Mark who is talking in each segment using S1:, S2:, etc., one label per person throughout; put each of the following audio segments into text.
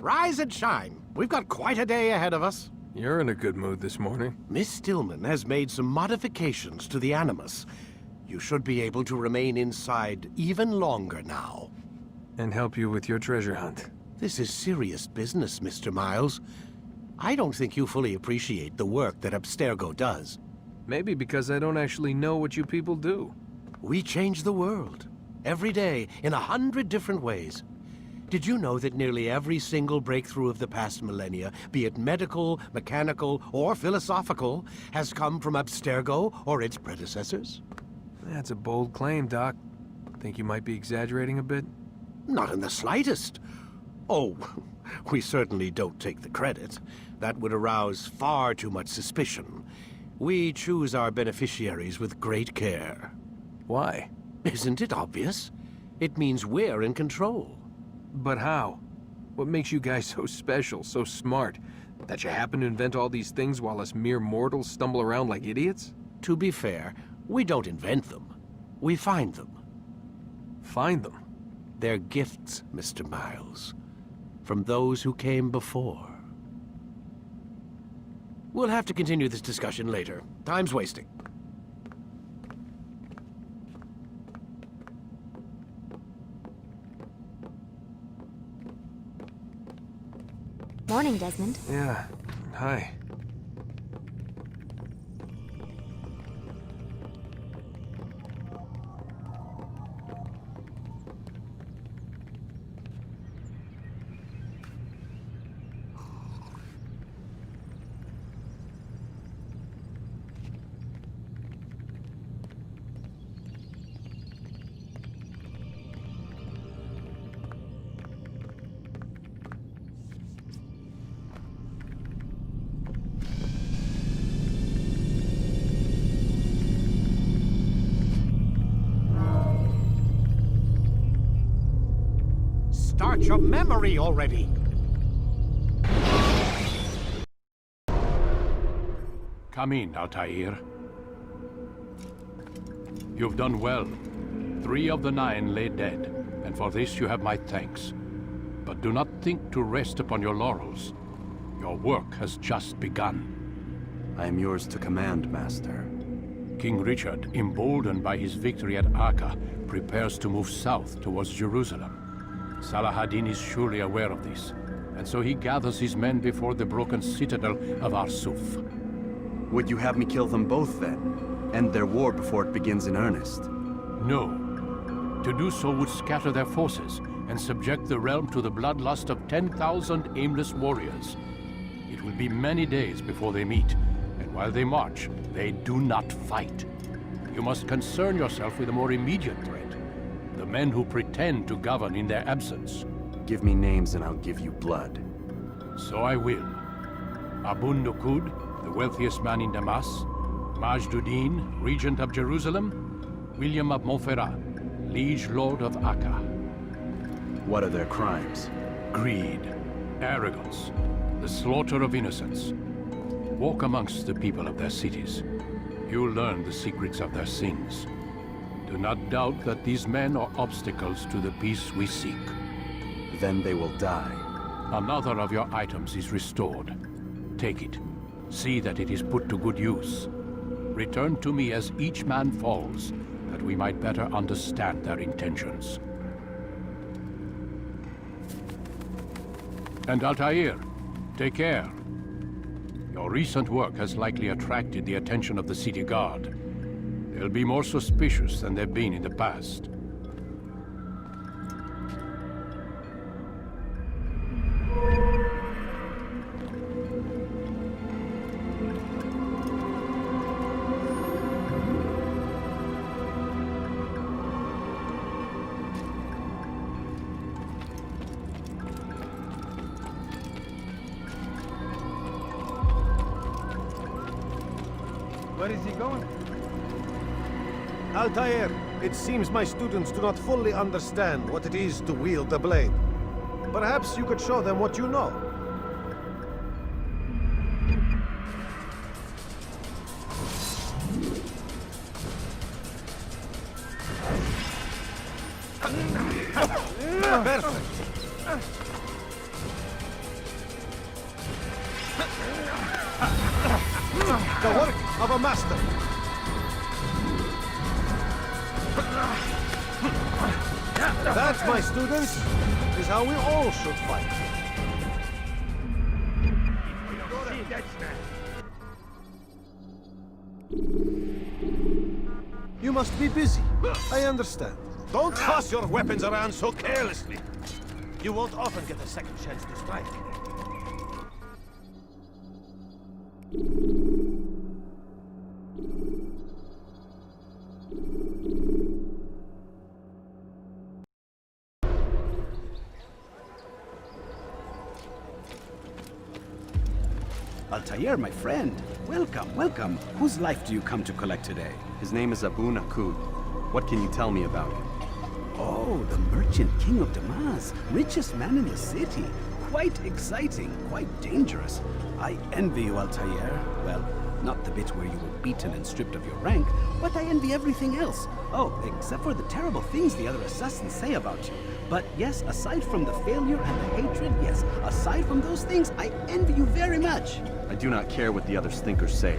S1: rise and shine. We've got quite a day ahead of us.
S2: You're in a good mood this morning.
S1: Miss Stillman has made some modifications to the Animus. You should be able to remain inside even longer now.
S2: And help you with your treasure hunt.
S1: This is serious business, Mr. Miles. I don't think you fully appreciate the work that Abstergo does.
S2: Maybe because I don't actually know what you people do.
S1: We change the world. Every day, in 100 different ways. Did you know that nearly every single breakthrough of the past millennia, be it medical, mechanical, or philosophical, has come from Abstergo or its predecessors?
S2: That's a bold claim, Doc. Think you might be exaggerating a bit?
S1: Not in the slightest. Oh, we certainly don't take the credit. That would arouse far too much suspicion. We choose our beneficiaries with great care.
S2: Why?
S1: Isn't it obvious? It means we're in control.
S2: But how? What makes you guys so special, so smart? That you happen to invent all these things while us mere mortals stumble around like idiots?
S1: To be fair, we don't invent them. We find them.
S2: Find them?
S1: They're gifts, Mr. Miles, from those who came before. We'll have to continue this discussion later. Time's wasting.
S3: Morning, Desmond.
S2: Yeah. Hi.
S1: Start your memory already!
S4: Come in, Altair. You've done well. 3 of the 9 lay dead, and for this you have my thanks. But do not think to rest upon your laurels. Your work has just begun.
S5: I am yours to command, Master.
S4: King Richard, emboldened by his victory at Acre, prepares to move south towards Jerusalem. Salah-ad-Din is surely aware of this, and so he gathers his men before the broken citadel of Arsuf.
S5: Would you have me kill them both, then? End their war before it begins in earnest?
S4: No. To do so would scatter their forces and subject the realm to the bloodlust of 10,000 aimless warriors. It will be many days before they meet, and while they march, they do not fight. You must concern yourself with a more immediate threat. The men who pretend to govern in their absence.
S5: Give me names and I'll give you blood.
S4: So I will. Abun Nukud, the wealthiest man in Damas, Majduddin, regent of Jerusalem, William of Montferrat, liege lord of Acre.
S5: What are their crimes?
S4: Greed, arrogance, the slaughter of innocents. Walk amongst the people of their cities. You'll learn the secrets of their sins. Do not doubt that these men are obstacles to the peace we seek.
S5: Then they will die.
S4: Another of your items is restored. Take it. See that it is put to good use. Return to me as each man falls, that we might better understand their intentions. And Altair, take care. Your recent work has likely attracted the attention of the city guard. They'll be more suspicious than they've been in the past.
S6: Where is he going? Altair, it seems my students do not fully understand what it is to wield the blade. Perhaps you could show them what you know. Perfect. The work of a master. That, my students, is how we all should fight. You must be busy. I understand. Don't toss your weapons around so carelessly. You won't often get a second chance to strike.
S3: Altair, my friend. Welcome, welcome. Whose life do you come to collect today?
S5: His name is Abu Nakud. What can you tell me about him?
S3: Oh, the merchant king of Damas. Richest man in the city. Quite exciting, quite dangerous. I envy you, Altair. Well, not the bit where you were beaten and stripped of your rank, but I envy everything else. Oh, except for the terrible things the other assassins say about you. But yes, aside from the failure and the hatred, yes, aside from those things, I envy you very much.
S5: I do not care what the others think or say.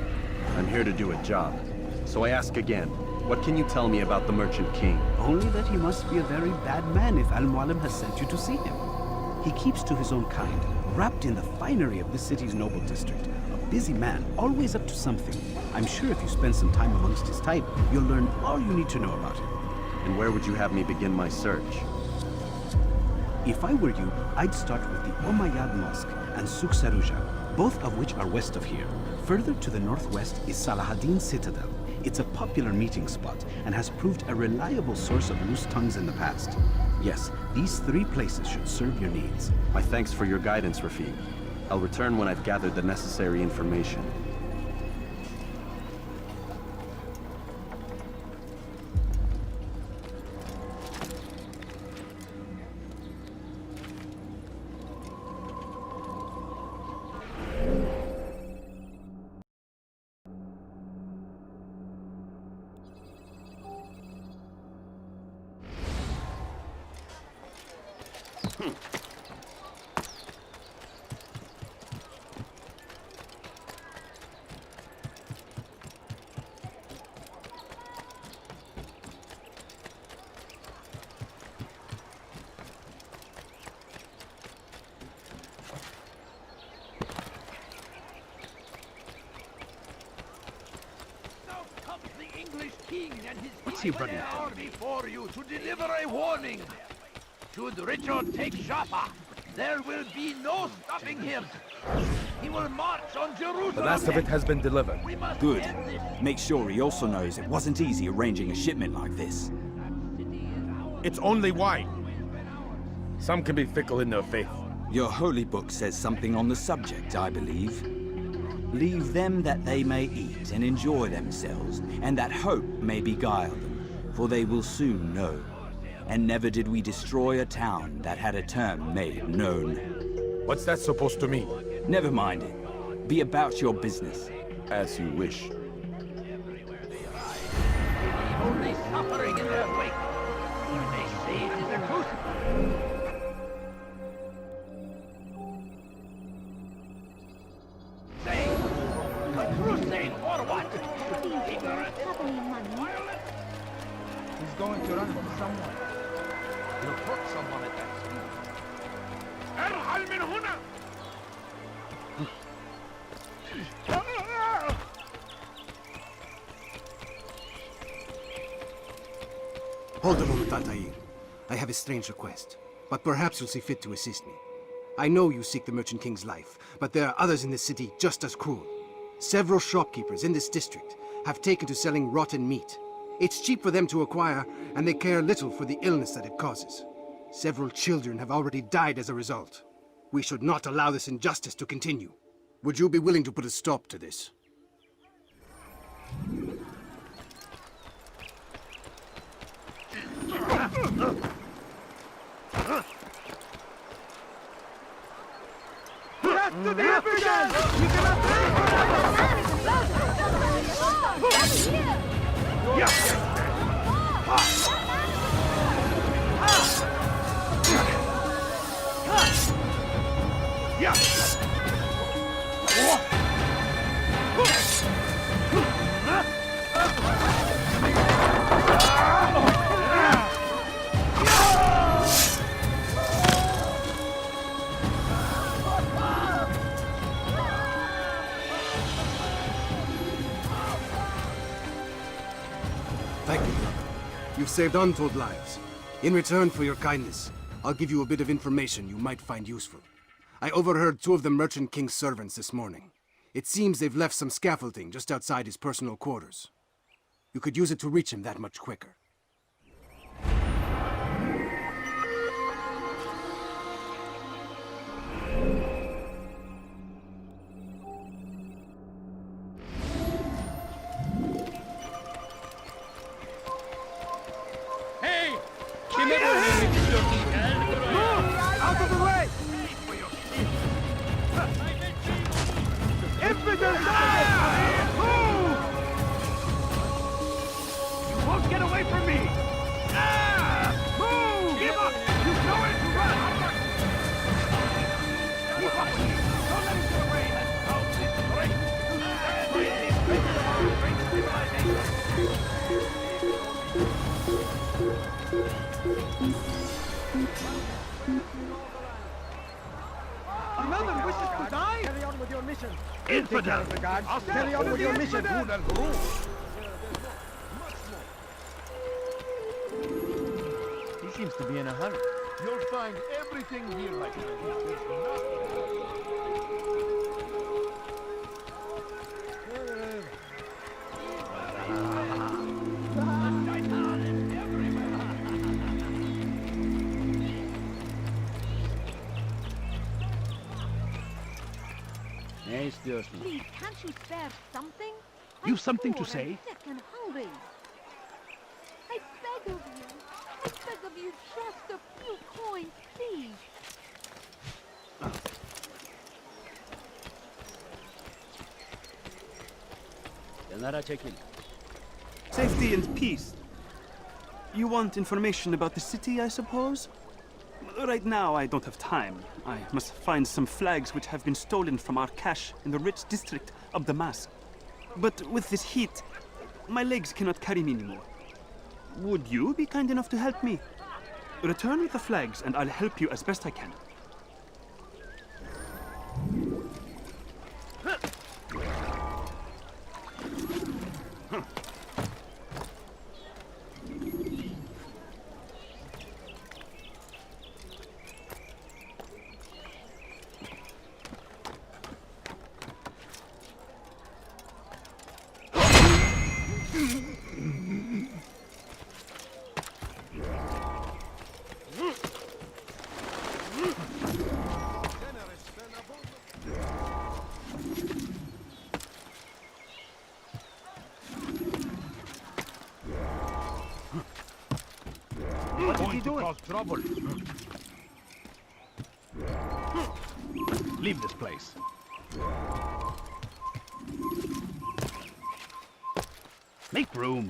S5: I'm here to do a job. So I ask again, what can you tell me about the Merchant King?
S3: Only that he must be a very bad man if Al-Mualim has sent you to see him. He keeps to his own kind, wrapped in the finery of this city's noble district. A busy man, always up to something. I'm sure if you spend some time amongst his type, you'll learn all you need to know about him.
S5: And where would you have me begin my search?
S3: If I were you, I'd start with the Umayyad Mosque and Souk Saruja, both of which are west of here. Further to the northwest is Salahaddin Citadel. It's a popular meeting spot and has proved a reliable source of loose tongues in the past. Yes, these three places should serve your needs.
S5: My thanks for your guidance, Rafiq. I'll return when I've gathered the necessary information.
S7: What's he running from? Before you to deliver a warning. Should Richard take Jaffa, there will be no stopping him. He will march on Jerusalem.
S8: The last of it has been delivered.
S9: Good. Make sure he also knows it wasn't easy arranging a shipment like this.
S8: It's only wine. Some can be fickle in their faith.
S9: Your holy book says something on the subject, I believe. Leave them that they may eat and enjoy themselves, and that hope may beguile them, for they will soon know. And never did we destroy a town that had a term made known.
S8: What's that supposed to mean?
S9: Never mind it. Be about your business.
S5: As you wish.
S7: Only suffering in their wake. They say it is the truth. Crusade or what?
S10: He's going to run into someone. He'll hurt someone at that speed.
S7: ارحل من هنا!
S1: Hold a moment, Altair. I have a strange request, but perhaps you'll see fit to assist me. I know you seek the Merchant King's life, but there are others in this city just as cruel. Several shopkeepers in this district have taken to selling rotten meat. It's cheap for them to acquire, and they care little for the illness that it causes. Several children have already died as a result. We should not allow this injustice to continue. Would you be willing to put a stop to this?
S7: To the evidence! We cannot
S11: Thank you, brother. You've saved untold lives. In return for your kindness, I'll give you a bit of information you might find useful. I overheard two of the Merchant King's servants this morning. It seems they've left some scaffolding just outside his personal quarters. You could use it to reach him that much quicker.
S6: Out of the way! Infidels! Move! You won't get away from me! Move! Give up! You know it to run! Keep up with me! Don't let him get away! That's how it's great!
S10: Another wishes to die? Carry on with your mission.
S7: Infidel!
S10: I'll carry on with your mission. He seems to be in a hurry.
S7: You'll find everything here like this.
S12: Please, can't you spare something?
S7: You've something
S12: poor
S7: to say?
S12: and sick and hungry. I beg of you. I beg of you just a few coins, please.
S3: Safety and peace. You want information about the city, I suppose? Right now, I don't have time. I must find some flags which have been stolen from our cache in the rich district of Damascus. But with this heat, my legs cannot carry me anymore. Would you be kind enough to help me? Return with the flags, and I'll help you as best I can.
S7: What is he doing? Cause trouble. Leave this place. Make room.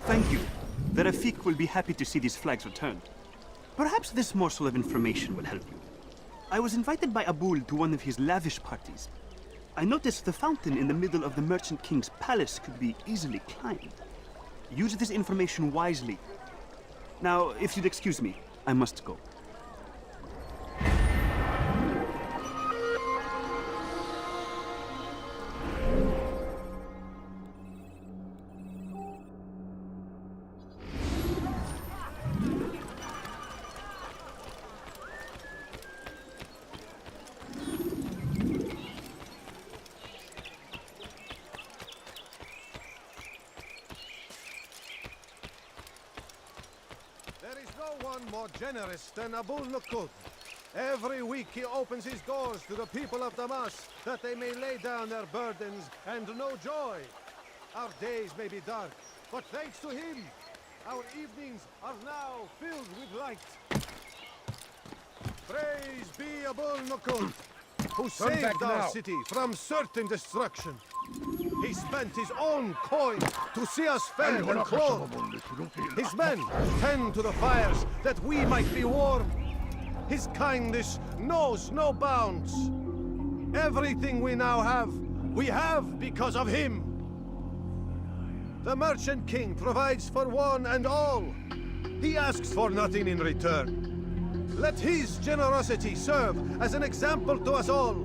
S3: Thank you. The Rafik will be happy to see these flags returned. Perhaps this morsel of information will help you. I was invited by Abul to one of his lavish parties. I noticed the fountain in the middle of the Merchant King's palace could be easily climbed. Use this information wisely. Now, if you'd excuse me, I must go.
S6: There is no one more generous than Abul Nukud. Every week he opens his doors to the people of Damas, that they may lay down their burdens and know joy. Our days may be dark, but thanks to him, our evenings are now filled with light. Praise be Abul Nukud. who
S8: Turn back
S6: saved our
S8: now.
S6: city from certain destruction. He spent his own coin to see us fed and clothed. His men tend to the fires that we might be warm. His kindness knows no bounds. Everything we now have, we have because of him. The Merchant King provides for one and all. He asks for nothing in return. Let his generosity serve as an example to us all.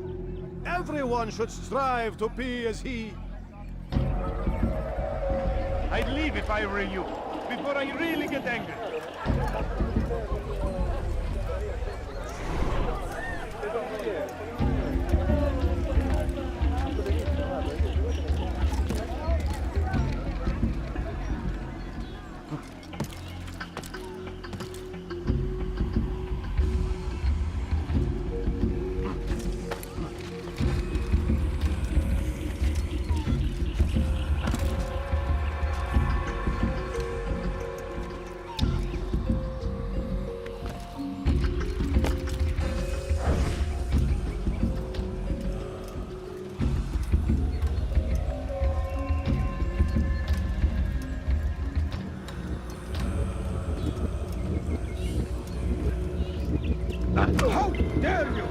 S6: Everyone should strive to be as he.
S10: I'd leave if I were you, before I really get angry. How dare you!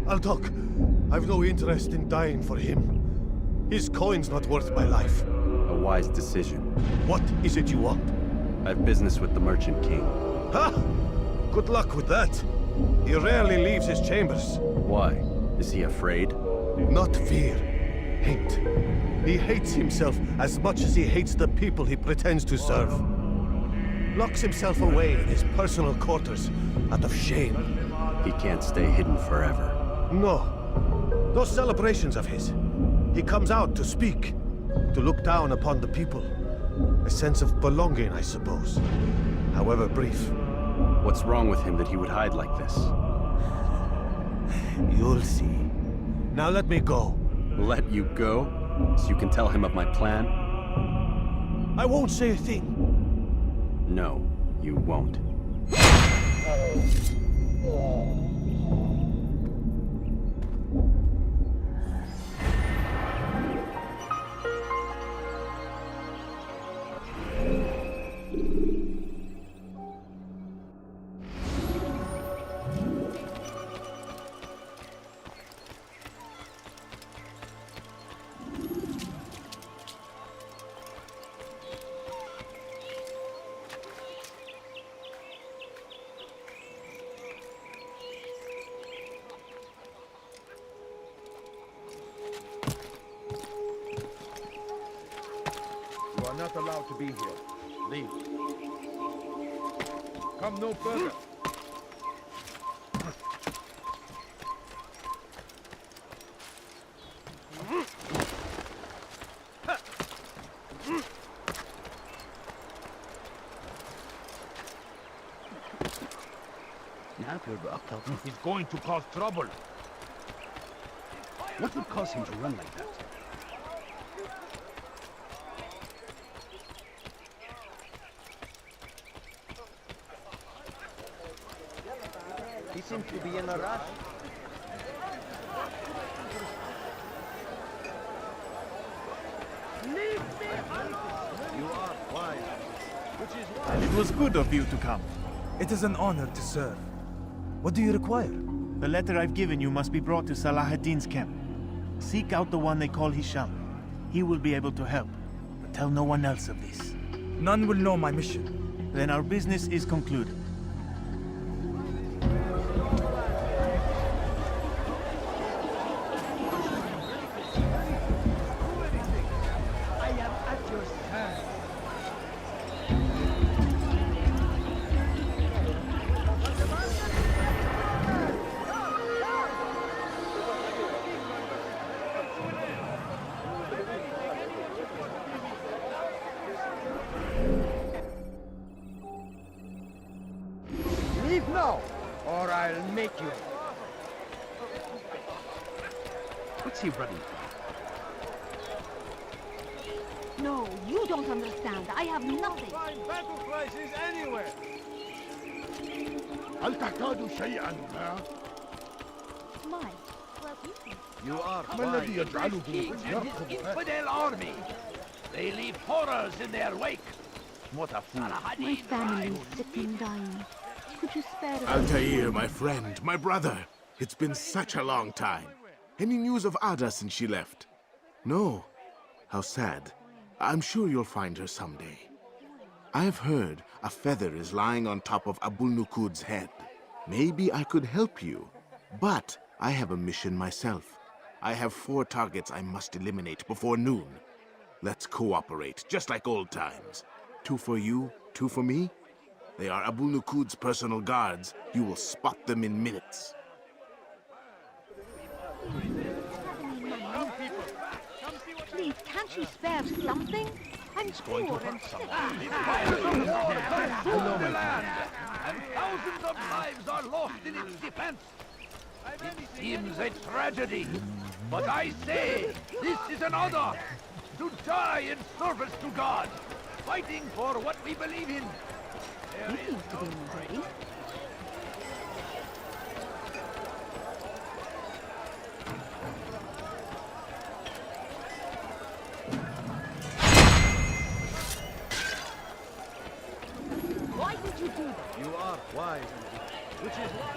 S6: I'll talk. I've no interest in dying for him. His coin's not worth my life.
S5: A wise decision.
S6: What is it you want?
S5: I have business with the Merchant King.
S6: Ha! Good luck with that. He rarely leaves his chambers.
S5: Why? Is he afraid?
S6: Not fear. Hate. He hates himself as much as he hates the people he pretends to serve. Locks himself away in his personal quarters out of shame.
S5: He can't stay hidden forever.
S6: No. Those celebrations of his. He comes out to speak, to look down upon the people. A sense of belonging, I suppose. However brief.
S5: What's wrong with him that he would hide like this?
S6: You'll see. Now let me go.
S5: Let you go? So you can tell him of my plan?
S6: I won't say a thing.
S5: No, you won't.
S10: You are not allowed to be here. Leave. Come no further. He's going to cause trouble.
S3: What would cause him to run like that?
S10: He seems to be in a rush.
S7: Leave me alone!
S10: You are wise, which is why.
S13: It was good of you to come. It is an honor to serve. What do you require? The letter I've given you must be brought to Salah ad-Din's camp. Seek out the one they call Hisham. He will be able to help, but tell no one else of this. None will know my mission. Then our business is concluded.
S7: I am at your service.
S10: What's he running from?
S12: No, you don't understand. I have nothing.
S6: Find battle prices anywhere.
S7: هل تحتاج شيئا ما؟
S12: My, well, you can.
S6: You are
S7: ما الذي
S6: wise.
S7: يجعله
S10: king and
S7: يركض
S10: his
S7: هكذا؟
S10: infidel army. They leave horrors in their wake.
S7: What a fool.
S12: My family is sick and dying. Could you spare us?
S8: Altair, my friend, my brother. It's been such a long time. Any news of Ada since she left? No. How sad. I'm sure you'll find her someday. I've heard a feather is lying on top of Abul Nukud's head. Maybe I could help you. But I have a mission myself. I have 4 targets I must eliminate before noon. Let's cooperate, just like old times. 2 for you, 2 for me. They are Abul Nukud's personal guards. You will spot them in minutes.
S12: Please, can't you spare something? I'm poor and sick.
S10: Rule the land, and thousands of lives are lost in its defense. It seems a tragedy, but I say this is an honor to die in service to God, fighting for what we believe in.
S12: He seems to be in a hurry. Why did you do that?
S6: You are wise. Which is why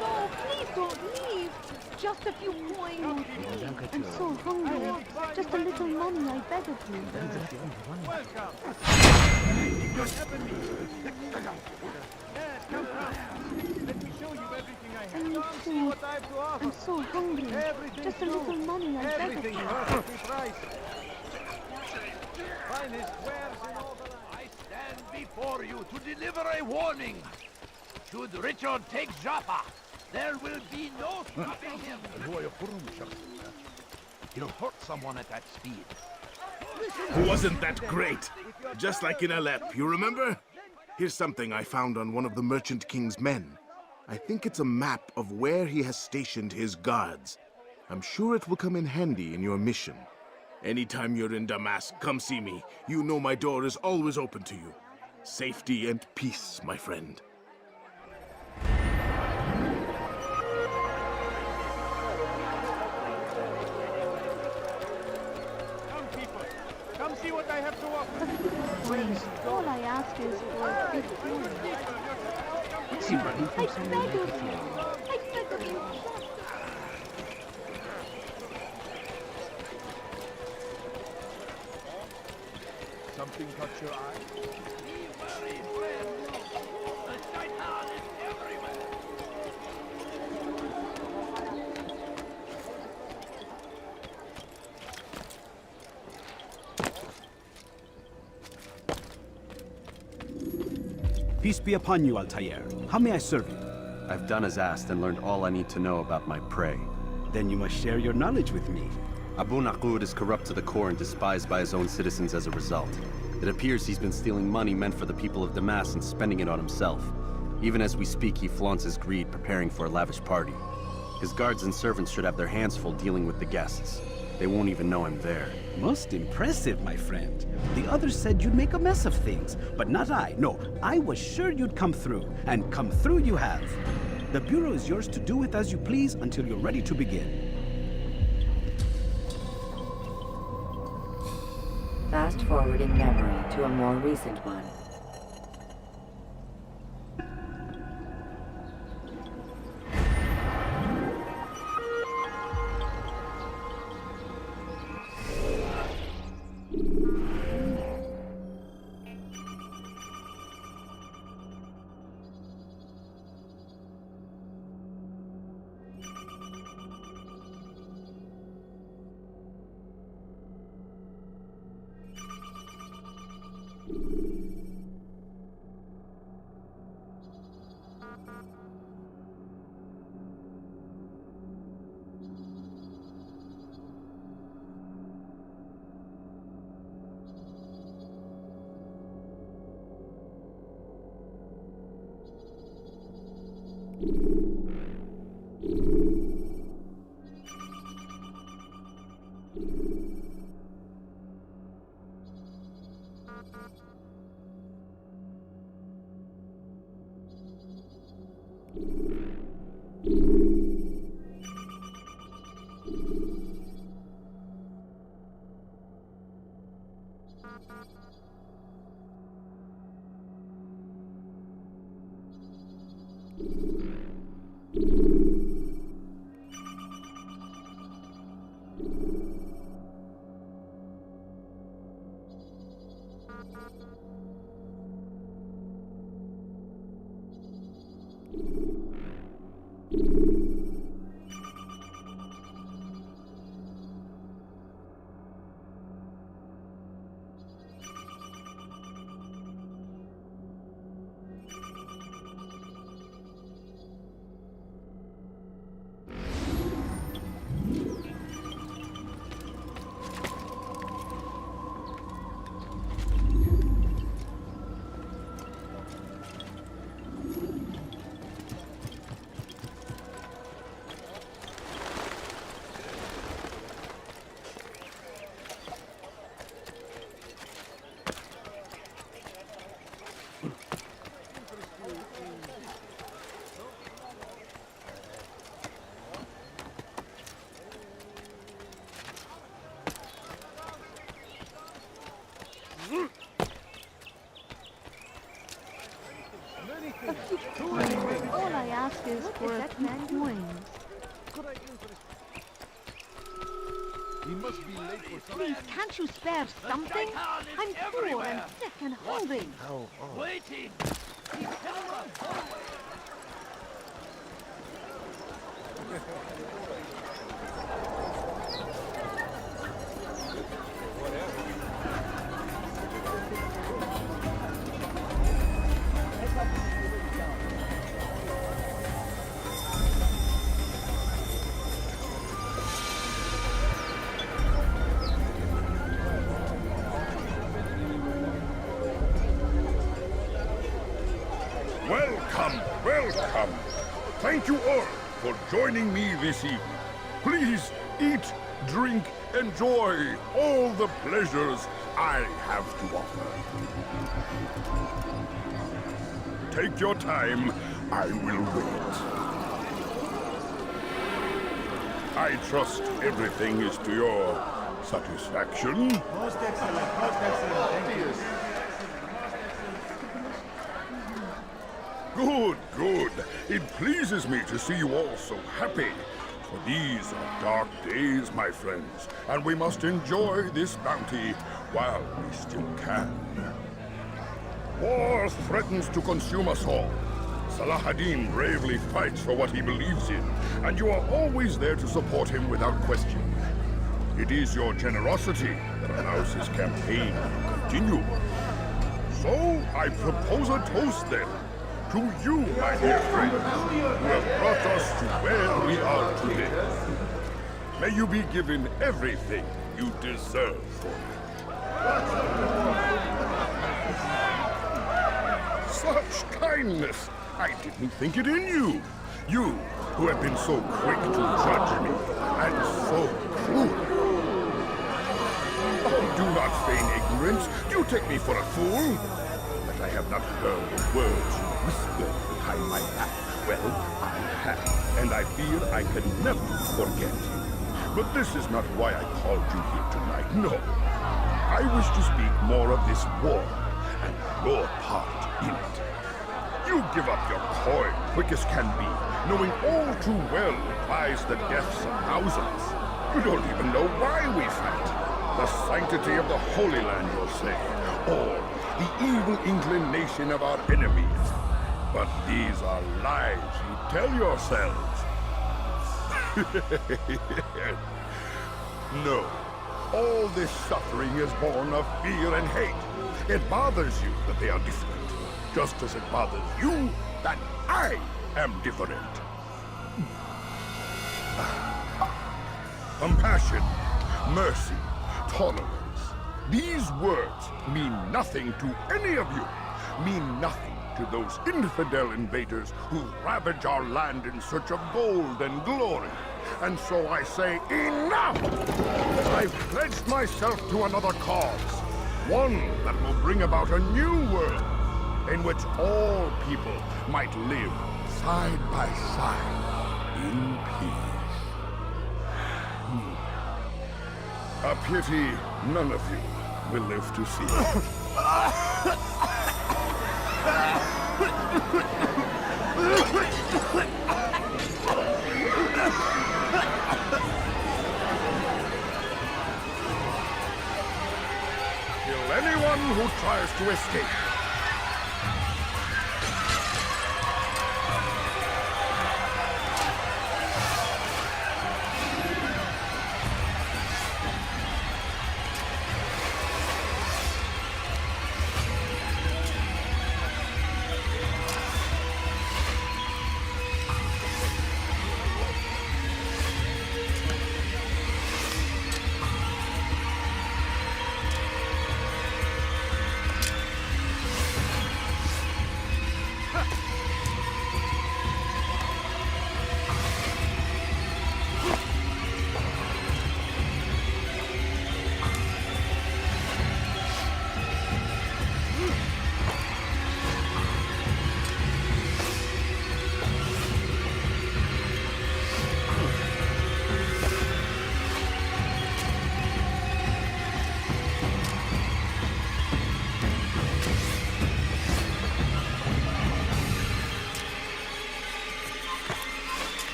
S12: No, please don't leave. Just a few coins. I'm so hungry. Just a little money, I beg of you.
S6: welcome. Yes, come. Let me show you everything I
S12: I
S6: have.
S12: need
S6: Come see
S12: food.
S6: what I have to offer.
S12: I'm so hungry.
S6: Everything
S12: Just a little money, I beg of
S6: Everything
S12: you.
S6: perfectly priced. Finest wares in all the land.
S10: I stand before you to deliver a warning. Should Richard take Jaffa, there will be no stopping him.
S7: هو يقرم شخصا. He'll hurt someone at that speed.
S8: Wasn't that great? Just like in Alep, you remember? Here's something I found on one of the Merchant King's men. I think it's a map of where he has stationed his guards. I'm sure it will come in handy in your mission. Anytime you're in Damascus, come see me. You know my door is always open to you. Safety and peace, my friend.
S6: Come, people. Come see what I have to offer.
S12: Please, all I ask is for a bit food.
S10: What's he running
S12: I
S10: from?
S12: beg of you. I beg of you.
S7: Something caught your eye?
S10: Be wary, friend. The shaitan is everywhere.
S3: Peace be upon you, Altair. How may I serve you?
S5: I've done as asked and learned all I need to know about my prey.
S3: Then you must share your knowledge with me.
S5: Abu Naqud is corrupt to the core and despised by his own citizens as a result. It appears he's been stealing money meant for the people of Damascus and spending it on himself. Even as we speak, he flaunts his greed, preparing for a lavish party. His guards and servants should have their hands full dealing with the guests. They won't even know I'm there.
S3: Most impressive, my friend. The others said you'd make a mess of things, but not I. No, I was sure you'd come through, and come through you have. The Bureau is yours to do with as you please until you're ready to begin.
S14: Fast forward in memory to a more recent one.
S12: for a few coins.
S10: He must be late for
S12: Please, can't you spare something? I'm poor and sick and hungry.
S10: waiting.
S15: Welcome, welcome. Thank you all for joining me this evening. Please eat, drink, enjoy all the pleasures I have to offer. Take your time. I will wait. I trust everything is to your satisfaction.
S13: Most excellent, most excellent. Thank you.
S15: Good, good. It pleases me to see you all so happy. For these are dark days, my friends, and we must enjoy this bounty while we still can. War threatens to consume us all. Salah-ad-Din bravely fights for what he believes in, and you are always there to support him without question. It is your generosity that allows his campaign to continue. So, I propose a toast then. To you, my dear friends, who have brought us to where we are today. May you be given everything you deserve for it. Such kindness! I didn't think it in you. You, who have been so quick to judge me, and so cruel. Oh, do not feign ignorance. Do you take me for a fool? That I have not heard the words whispered behind my back. Well, I have, and I fear I can never forget. But this is not why I called you here tonight, no. I wish to speak more of this war, and your part in it. You give up your coin quick as can be, knowing all too well it buys the deaths of thousands. You don't even know why we fight. The sanctity of the Holy Land, you'll say, or the evil inclination of our enemies. But these are lies you tell yourselves. No. All this suffering is born of fear and hate. It bothers you that they are different, just as it bothers you that I am different. Compassion, mercy, tolerance. These words mean nothing to any of you. Mean nothing to those infidel invaders who ravage our land in search of gold and glory. And so I say, enough! I've pledged myself to another cause. One that will bring about a new world in which all people might live side by side in peace. A pity none of you will live to see it. Kill anyone who tries to escape.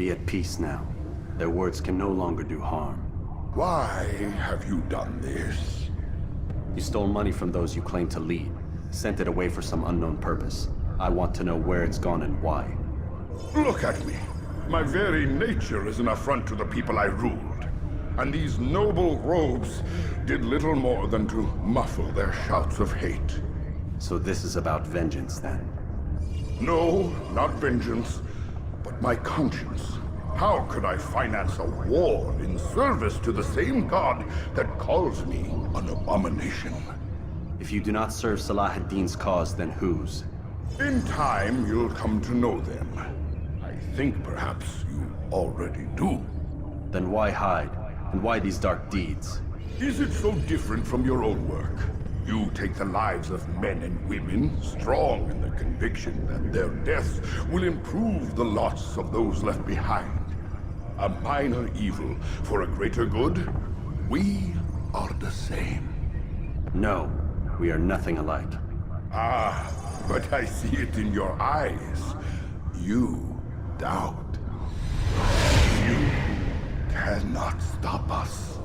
S5: Be at peace now. Their words can no longer do harm.
S15: Why have you done this?
S5: You stole money from those you claim to lead, sent it away for some unknown purpose. I want to know where it's gone and why.
S15: Look at me. My very nature is an affront to the people I ruled. And these noble robes did little more than to muffle their shouts of hate.
S5: So this is about vengeance, then?
S15: No, not vengeance, but my conscience. How could I finance a war in service to the same god that calls me an abomination?
S5: If you do not serve Salah ad-Din's cause, then whose?
S15: In time, you'll come to know them. I think perhaps you already do.
S5: Then why hide? And why these dark deeds?
S15: Is it so different from your own work? You take the lives of men and women, strong in the conviction that their deaths will improve the lots of those left behind. A minor evil for a greater good? We are the same.
S5: No, we are nothing alike.
S15: Ah, but I see it in your eyes. You doubt. You cannot stop us.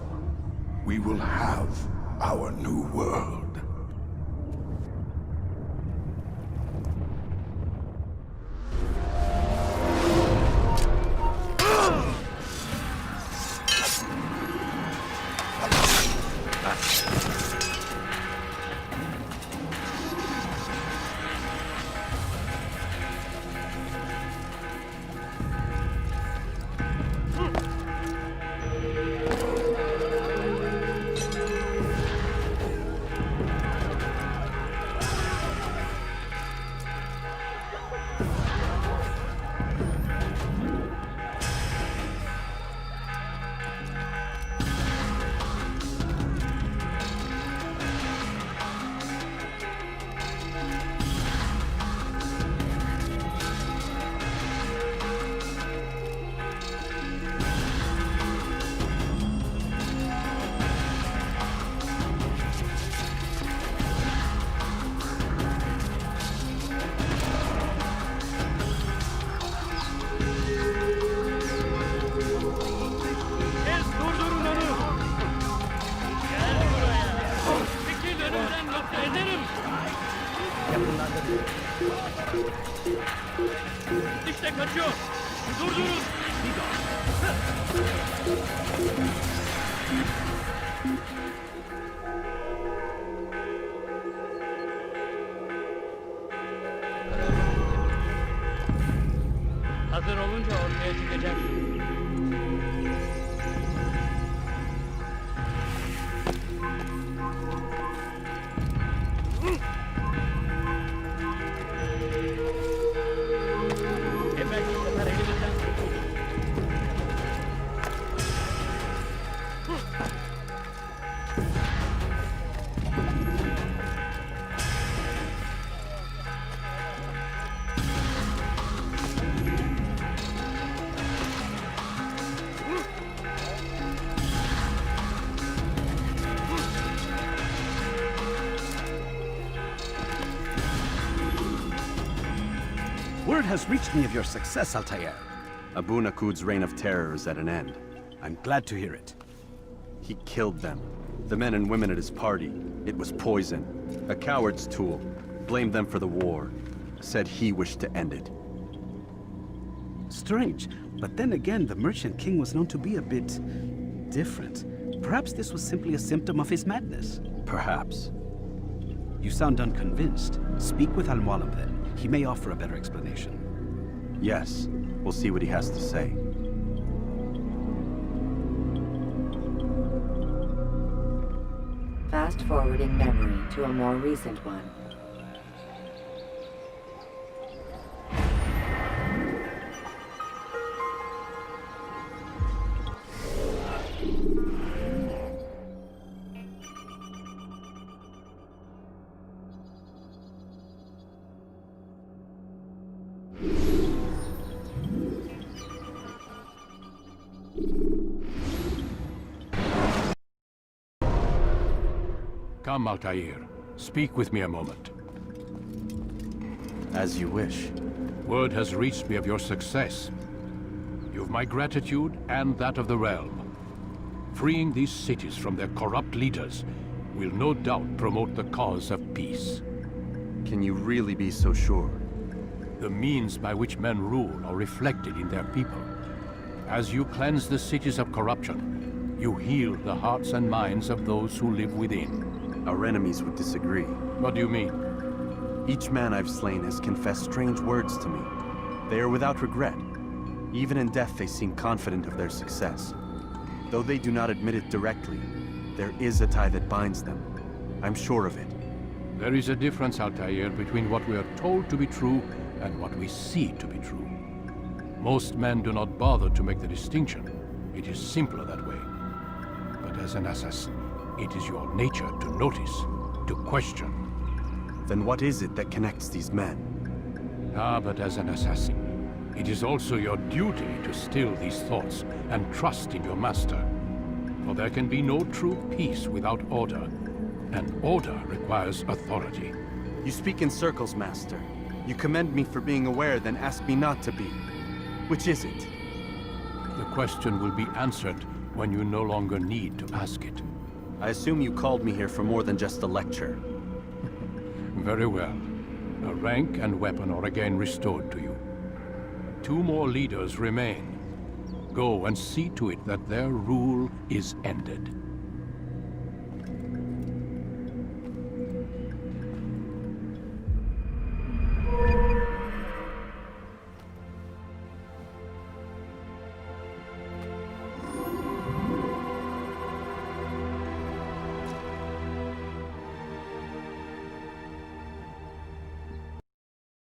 S15: We will have our new world.
S10: İşte kaçıyor. Durdurun. Hazır olunca ortaya çıkacak.
S3: Word has reached me of your success, Altair.
S5: Abu Nakud's reign of terror is at an end.
S3: I'm glad to hear it.
S5: He killed them. The men and women at his party. It was poison. A coward's tool. Blamed them for the war. Said he wished to end it.
S3: Strange, but then again, the Merchant King was known to be a bit different. Perhaps this was simply a symptom of his madness.
S5: Perhaps.
S3: You sound unconvinced. Speak with Al-Mualim then. He may offer a better explanation.
S5: Yes. We'll see what he has to say.
S14: Fast forwarding memory to a more recent one.
S4: Come, Altair. Speak with me a moment.
S5: As you wish.
S4: Word has reached me of your success. You've my gratitude and that of the realm. Freeing these cities from their corrupt leaders will no doubt promote the cause of peace.
S5: Can you really be so sure?
S4: The means by which men rule are reflected in their people. As you cleanse the cities of corruption, you heal the hearts and minds of those who live within.
S5: Our enemies would disagree.
S4: What do you mean?
S5: Each man I've slain has confessed strange words to me. They are without regret. Even in death they seem confident of their success. Though they do not admit it directly, there is a tie that binds them. I'm sure of it.
S4: There is a difference, Altair, between what we are told to be true and what we see to be true. Most men do not bother to make the distinction. It is simpler that way. But as an assassin, it is your nature to notice, to question.
S5: Then what is it that connects these men?
S4: But as an assassin, it is also your duty to still these thoughts and trust in your master. For there can be no true peace without order, and order requires authority.
S5: You speak in circles, Master. You commend me for being aware, then ask me not to be. Which is it?
S4: The question will be answered when you no longer need to ask it.
S5: I assume you called me here for more than just a lecture.
S4: Very well. A rank and weapon are again restored to you. 2 more leaders remain. Go and see to it that their rule is ended.